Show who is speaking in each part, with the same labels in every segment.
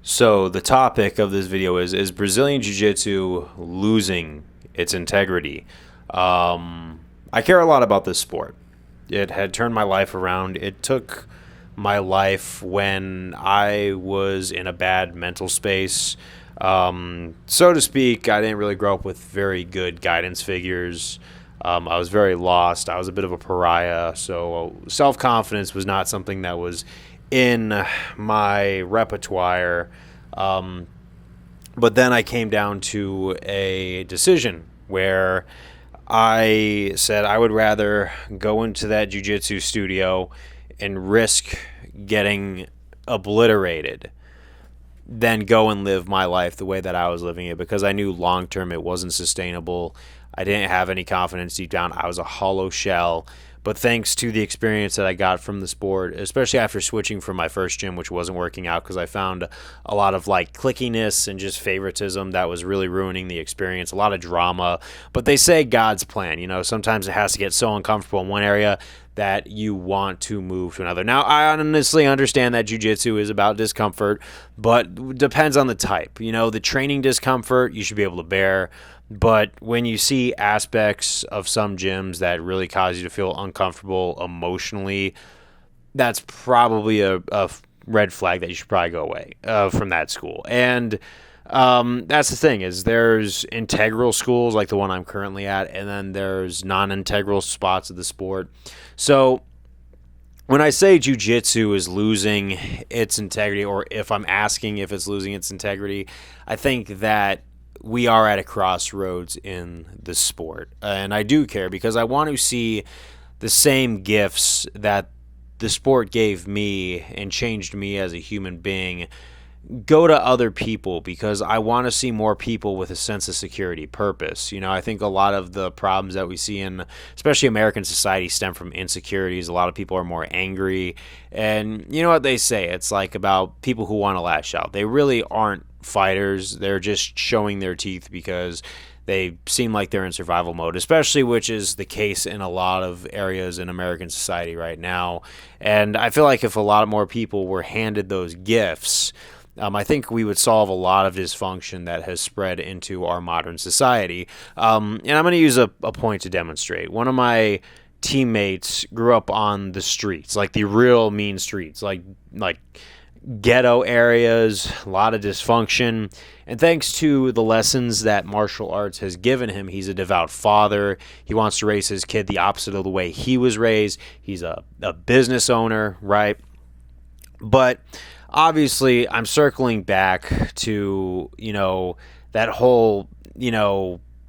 Speaker 1: So the topic of this video is Brazilian Jiu-Jitsu losing its integrity? I care a lot about this sport. It had turned my life around. It took my life when I was in a bad mental space, so to speak. I didn't really grow up with very good guidance figures. I was very lost. I was a bit of a pariah, so self-confidence was not something that was in my repertoire. Um, but then I came down to a decision where I said I would rather go into that jiu-jitsu studio and risk getting obliterated than go and live my life the way that I was living it, because I knew long term it wasn't sustainable. I didn't have any confidence deep down. I was a hollow shell. But thanks to the experience that I got from the sport, especially after switching from my first gym, which wasn't working out because I found a lot of like clickiness and just favoritism that was really ruining the experience, a lot of drama. But they say God's plan, sometimes it has to get so uncomfortable in one area that you want to move to another. Now, I honestly understand that jiu-jitsu is about discomfort, but depends on the type. The training discomfort you should be able to bear. But when you see aspects of some gyms that really cause you to feel uncomfortable emotionally, that's probably a red flag that you should probably go away from that school. And that's the thing, is there's integral schools like the one I'm currently at, and then there's non-integral spots of the sport. So when I say jiu-jitsu is losing its integrity, or if I'm asking if it's losing its integrity, I think that we are at a crossroads in the sport. And I do care because I want to see the same gifts that the sport gave me and changed me as a human being go to other people, because I want to see more people with a sense of security, purpose. I think a lot of the problems that we see in especially American society stem from insecurities. A lot of people are more angry, and you know what they say, it's like about people who want to lash out. They really aren't fighters. They're just showing their teeth because they seem like they're in survival mode, especially, which is the case in a lot of areas in American society right now. And I feel like if a lot more people were handed those gifts, I think we would solve a lot of dysfunction that has spread into our modern society. And I'm going to use a point to demonstrate. One of my teammates grew up on the streets, like the real mean streets, like ghetto areas, a lot of dysfunction. And thanks to the lessons that martial arts has given him, he's a devout father. He wants to raise his kid the opposite of the way he was raised. He's a business owner, right? But obviously, I'm circling back to, that whole,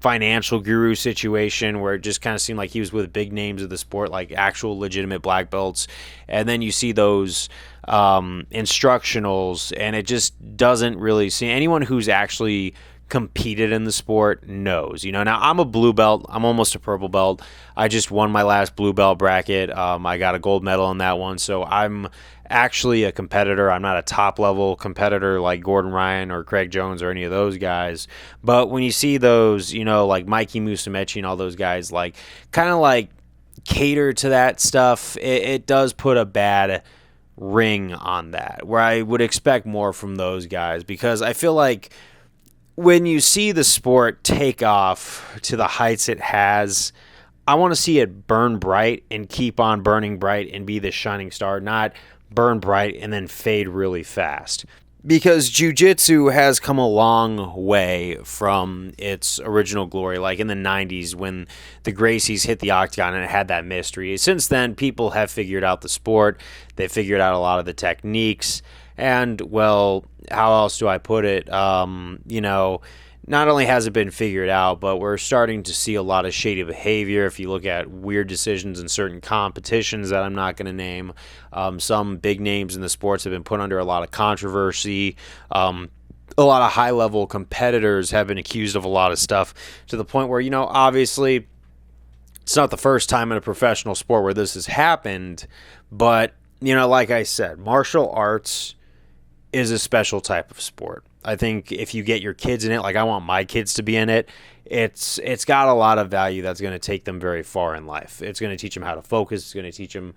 Speaker 1: financial guru situation where it just kind of seemed like he was with big names of the sport, like actual legitimate black belts. And then you see those instructionals, and it just doesn't really see anyone who's actually competed in the sport knows. Now I'm a blue belt. I'm almost a purple belt. I just won my last blue belt bracket. I got a gold medal in that one. So I'm actually a competitor. I'm not a top level competitor like Gordon Ryan or Craig Jones or any of those guys. But when you see those, like Mikey Musumeci and all those guys, like kind of like cater to that stuff, it does put a bad ring on that, where I would expect more from those guys, because I feel like when you see the sport take off to the heights it has, I want to see it burn bright and keep on burning bright and be the shining star, not burn bright and then fade really fast. Because jiu-jitsu has come a long way from its original glory, like in the 90s when the Gracies hit the octagon and it had that mystery. Since then, people have figured out the sport. They figured out a lot of the techniques. And, well, how else do I put it? Not only has it been figured out, but we're starting to see a lot of shady behavior. If you look at weird decisions in certain competitions that I'm not going to name, some big names in the sports have been put under a lot of controversy. A lot of high-level competitors have been accused of a lot of stuff, to the point where, obviously it's not the first time in a professional sport where this has happened. But, like I said, martial arts is a special type of sport. I think if you get your kids in it, like I want my kids to be in it, it's got a lot of value that's going to take them very far in life. It's going to teach them how to focus. It's going to teach them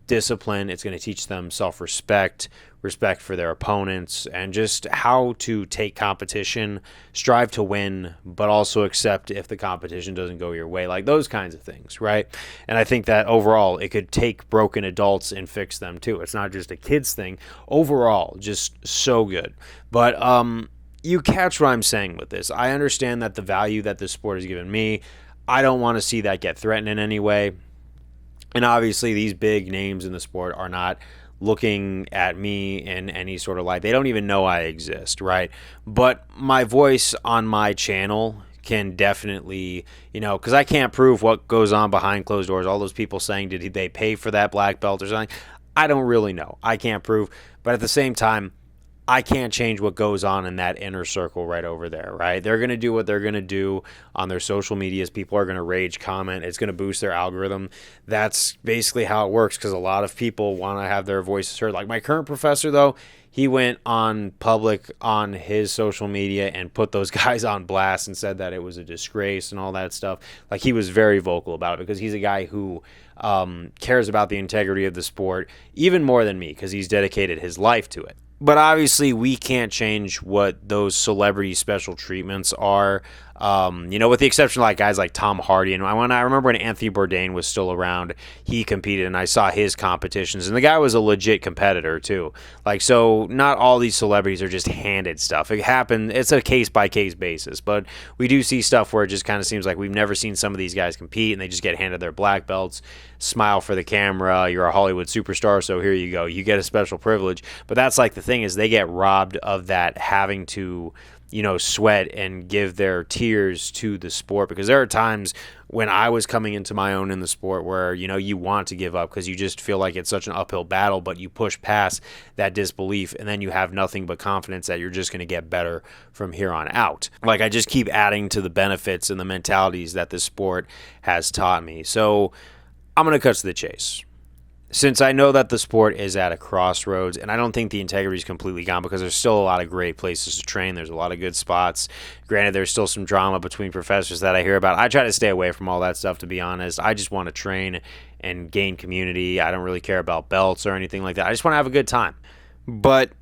Speaker 1: discipline. It's going to teach them self-respect, respect for their opponents, and just how to take competition, strive to win, but also accept if the competition doesn't go your way, like those kinds of things, right? And I think that overall it could take broken adults and fix them too. It's not just a kids thing. Overall, just so good. But you catch what I'm saying with this. I understand that the value that this sport has given me, I don't want to see that get threatened in any way. And obviously, these big names in the sport are not looking at me in any sort of light. They don't even know I exist, right? But my voice on my channel can definitely, because I can't prove what goes on behind closed doors. All those people saying, did they pay for that black belt or something? I don't really know. I can't prove. But at the same time, I can't change what goes on in that inner circle right over there, right? They're going to do what they're going to do on their social medias. People are going to rage comment. It's going to boost their algorithm. That's basically how it works, because a lot of people want to have their voices heard. Like my current professor, though, he went on public on his social media and put those guys on blast and said that it was a disgrace and all that stuff. Like, he was very vocal about it because he's a guy who cares about the integrity of the sport even more than me, because he's dedicated his life to it. But obviously, we can't change what those celebrity special treatments are. With the exception of like guys like Tom Hardy. And I remember when Anthony Bourdain was still around, he competed, and I saw his competitions, and the guy was a legit competitor too. Like, so not all these celebrities are just handed stuff. It happened. It's a case by case basis, but we do see stuff where it just kind of seems like we've never seen some of these guys compete, and they just get handed their black belts, smile for the camera. You're a Hollywood superstar, so here you go. You get a special privilege. But that's like the thing, is they get robbed of that, having to sweat and give their tears to the sport, because there are times when I was coming into my own in the sport where, you want to give up because you just feel like it's such an uphill battle, but you push past that disbelief, and then you have nothing but confidence that you're just going to get better from here on out. Like, I just keep adding to the benefits and the mentalities that this sport has taught me. So I'm going to cut to the chase. Since I know that the sport is at a crossroads, and I don't think the integrity is completely gone, because there's still a lot of great places to train. There's a lot of good spots. Granted, there's still some drama between professors that I hear about. I try to stay away from all that stuff, to be honest. I just want to train and gain community. I don't really care about belts or anything like that. I just want to have a good time. But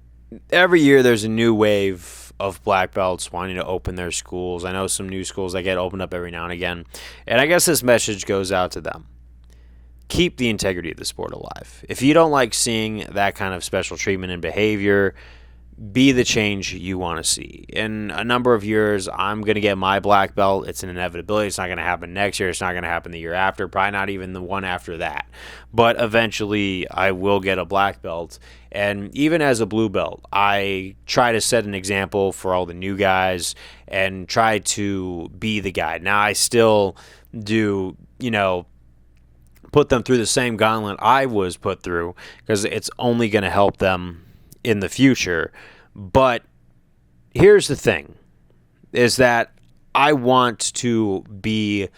Speaker 1: every year there's a new wave of black belts wanting to open their schools. I know some new schools that get opened up every now and again. And I guess this message goes out to them. Keep the integrity of the sport alive. If you don't like seeing that kind of special treatment and behavior, be the change you want to see. In a number of years, I'm going to get my black belt. It's an inevitability. It's not going to happen next year. It's not going to happen the year after, probably not even the one after that. But eventually, I will get a black belt. And even as a blue belt, I try to set an example for all the new guys and try to be the guide. Now, I still do, put them through the same gauntlet I was put through, because it's only going to help them in the future. But here's the thing, is that I want to be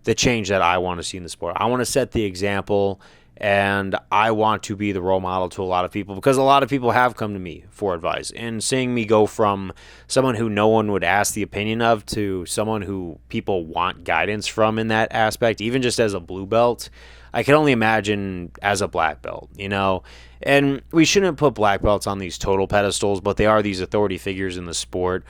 Speaker 1: the change that I want to see in the sport. I want to set the example, and I want to be the role model to a lot of people, because a lot of people have come to me for advice. And seeing me go from someone who no one would ask the opinion of to someone who people want guidance from in that aspect, even just as a blue belt, I can only imagine as a black belt, And we shouldn't put black belts on these total pedestals, but they are these authority figures in the sport.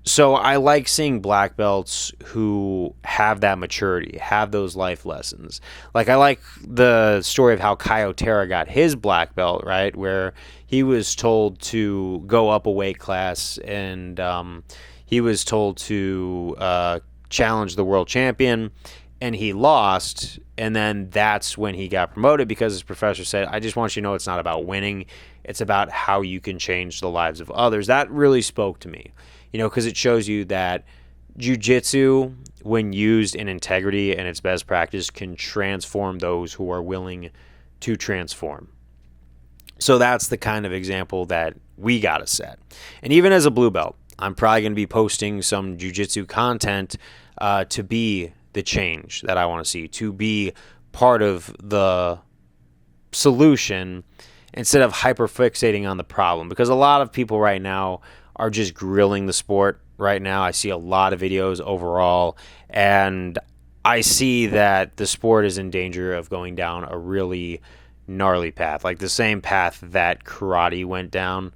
Speaker 1: So I like seeing black belts who have that maturity, have those life lessons. Like, I like the story of how Caio Terra got his black belt, right, where he was told to go up a weight class, and he was told to challenge the world champion, and he lost. And then that's when he got promoted, because his professor said, I just want you to know it's not about winning. It's about how you can change the lives of others. That really spoke to me, because it shows you that jiu-jitsu, when used in integrity and its best practice, can transform those who are willing to transform. So that's the kind of example that we got to set. And even as a blue belt, I'm probably going to be posting some jiu-jitsu content to be the change that I want to see, to be part of the solution instead of hyperfixating on the problem. Because a lot of people right now are just grilling the sport right now. I see a lot of videos overall, and I see that the sport is in danger of going down a really gnarly path, like the same path that karate went down.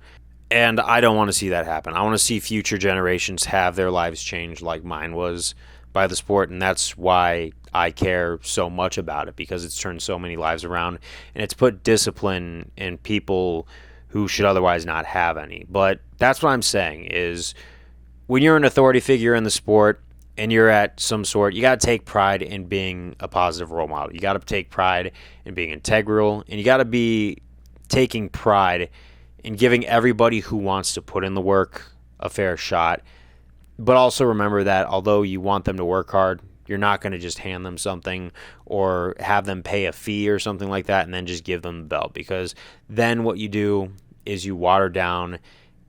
Speaker 1: And I don't want to see that happen. I want to see future generations have their lives changed like mine was by the sport. And that's why I care so much about it, because it's turned so many lives around and it's put discipline in people who should otherwise not have any. But that's what I'm saying is, when you're an authority figure in the sport and you're at some sort, you got to take pride in being a positive role model. You got to take pride in being integral, and you got to be taking pride in giving everybody who wants to put in the work a fair shot. But also remember that although you want them to work hard, you're not going to just hand them something or have them pay a fee or something like that and then just give them the belt, because then what you do is you water down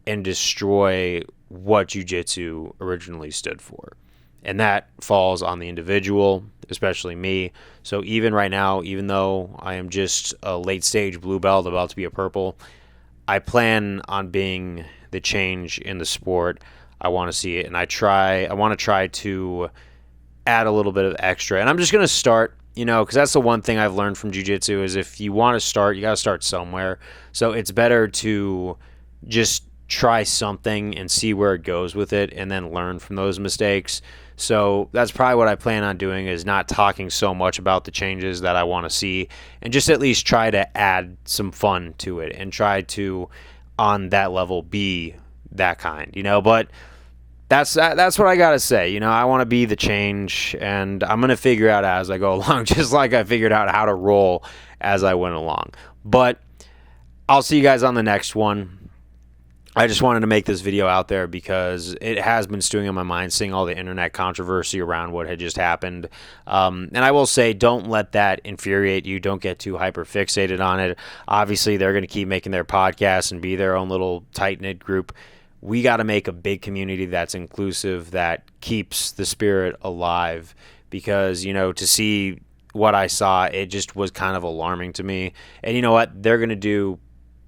Speaker 1: and destroy what jiu-jitsu originally stood for. And that falls on the individual, especially me. So even right now, even though I am just a late stage blue belt about to be a purple, I plan on being the change in the sport. I want to see it, and I want to try to add a little bit of extra. And I'm just going to start, because that's the one thing I've learned from jiu-jitsu is if you want to start, you got to start somewhere. So it's better to just try something and see where it goes with it and then learn from those mistakes. So that's probably what I plan on doing, is not talking so much about the changes that I want to see, and just at least try to add some fun to it and try to, on that level, be that kind, but that's what I got to say. I want to be the change, and I'm going to figure out as I go along, just like I figured out how to roll as I went along. But I'll see you guys on the next one. I just wanted to make this video out there because it has been stewing in my mind, seeing all the internet controversy around what had just happened. And I will say, don't let that infuriate you. Don't get too hyper fixated on it. Obviously, they're going to keep making their podcasts and be their own little tight-knit group. We got to make a big community that's inclusive, that keeps the spirit alive, because, to see what I saw, it just was kind of alarming to me. And you know what? They're going to do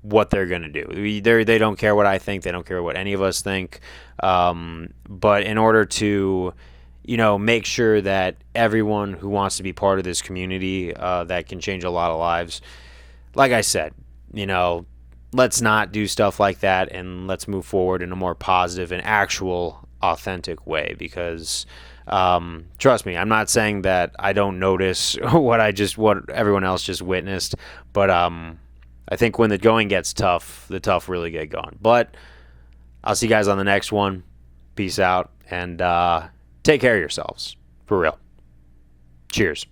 Speaker 1: what they're going to do. They don't care what I think. They don't care what any of us think. But in order to, make sure that everyone who wants to be part of this community that can change a lot of lives, like I said, let's not do stuff like that, and let's move forward in a more positive and actual authentic way, because trust me, I'm not saying that I don't notice what everyone else just witnessed, but I think when the going gets tough, the tough really get going. But I'll see you guys on the next one. Peace out, and take care of yourselves. For real. Cheers.